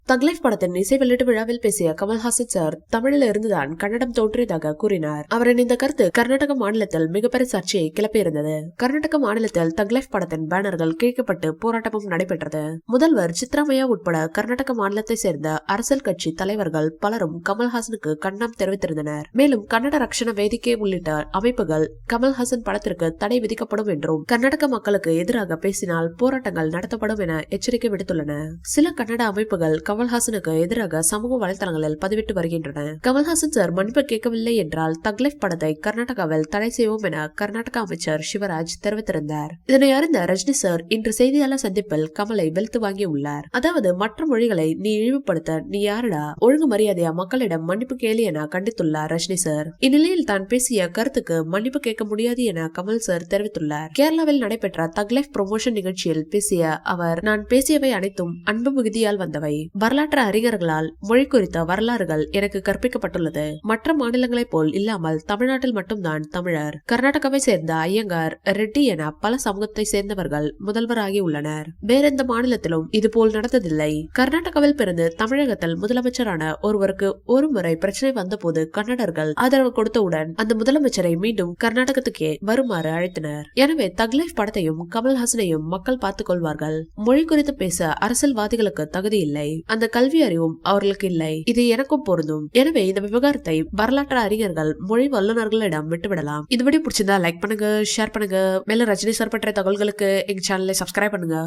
தக் லைஃப் படத்தின் இசை வெளியீட்டு விழாவில் பேசிய கமல்ஹாசன் சார் தமிழில் இருந்துதான் கன்னடம் தோன்றியதாக கூறினார். அவரின் இந்த கருத்து கர்நாடக மாநிலத்தில் மிகப்பெரிய சர்ச்சையை கிளப்பியிருந்தது. கர்நாடக மாநிலத்தில் தக் லைஃப் படத்தின் பேனர்கள் கிழிக்கப்பட்டு போராட்டமும் நடைபெற்றது. முதல்வர் சித்ராமையா உட்பட கர்நாடக மாநிலத்தை சேர்ந்த அரசியல் கட்சி தலைவர்கள் பலரும் கமல்ஹாசனுக்கு கண்டனம் தெரிவித்திருந்தனர். மேலும் கன்னட ரக்ஷண வேதிக்கை உள்ளிட்ட அமைப்புகள் கமல்ஹாசன் படத்திற்கு தடை விதிக்கப்படும் என்றும் கர்நாடக மக்களுக்கு எதிராக பேசினால் போராட்டங்கள் நடத்தப்படும் என எச்சரிக்கை விடுத்துள்ளன. சில கன்னட அமைப்புகள் கமல்ஹாசனுக்கு எதிராக சமூக வலைதளங்களில் பதிவிட்டு வருகின்றன. கமல்ஹாசன் சார் மன்னிப்பு கேட்கவில்லை என்றால் தக் லைஃப் படத்தை கர்நாடகாவில் தடை செய்வோம் என கர்நாடக அமைச்சர் சிவராஜ் தெரிவித்திருந்தார். இதனை அறிந்த ரஜினி சார் இன்று செய்தியாளர் சந்திப்பில் கமலை வெளுத்து வாங்கியுள்ளார். அதாவது மற்ற மொழிகளை நீ இழிவுபடுத்த நீ யாருடா, ஒழுங்கு மரியாதையா மக்களிடம் மன்னிப்பு கேளு என கண்டித்துள்ளார் ரஜினி சார். இந்நிலையில் தான் பேசிய கருத்துக்கு மன்னிப்பு கேட்க முடியாது என கமல் சார் தெரிவித்துள்ளார். கேரளாவில் நடைபெற்ற தக் லைஃப் ப்ரமோஷன் நிகழ்ச்சியில் பேசிய அவர், நான் பேசியவை அனைத்தும் அன்பு மிகுதியால் வந்தவை. வரலாற்று அறிஞர்களால் மொழி குறித்த வரலாறுகள் எனக்கு கற்பிக்கப்பட்டுள்ளது. மற்ற மாநிலங்களைப் போல் இல்லாமல் தமிழ்நாட்டில் மட்டும்தான் தமிழர், கர்நாடகாவை சேர்ந்த ஐயங்கார், ரெட்டி என பல சமூகத்தை சேர்ந்தவர்கள் முதல்வராகி உள்ளனர். வேறெந்த மாநிலத்திலும் இதுபோல் நடந்ததில்லை. கர்நாடகாவில் பிறந்து தமிழகத்தில் முதலமைச்சரான ஒருவருக்கு ஒரு முறை பிரச்சனை வந்தபோது கன்னடர்கள் ஆதரவு கொடுத்தவுடன் அந்த முதலமைச்சரை மீண்டும் கர்நாடகத்துக்கே வருமாறு அழைத்தனர். எனவே தக் லைஃப் படத்தையும் கமல்ஹாசனையும் மக்கள் பார்த்துக் கொள்வார்கள். மொழி குறித்து பேச அரசியல்வாதிகளுக்கு தகுதி இல்லை, அந்த கல்வி அறிவும் அவர்களுக்கு இல்லை. இது எனக்கும் பொருந்தும். எனவே இந்த விவகாரத்தை வரலாற்று அறிஞர்கள், மொழி வல்லுநர்களிடம் விட்டுவிடலாம். இந்த வீடியோ பிடிச்சிருந்தா லைக் பண்ணுங்க, ஷேர் பண்ணுங்க. மேலும் ரஜினி சார் பற்றிய தகவல்களுக்கு எங்க சேனலை சப்ஸ்கிரைப் பண்ணுங்க.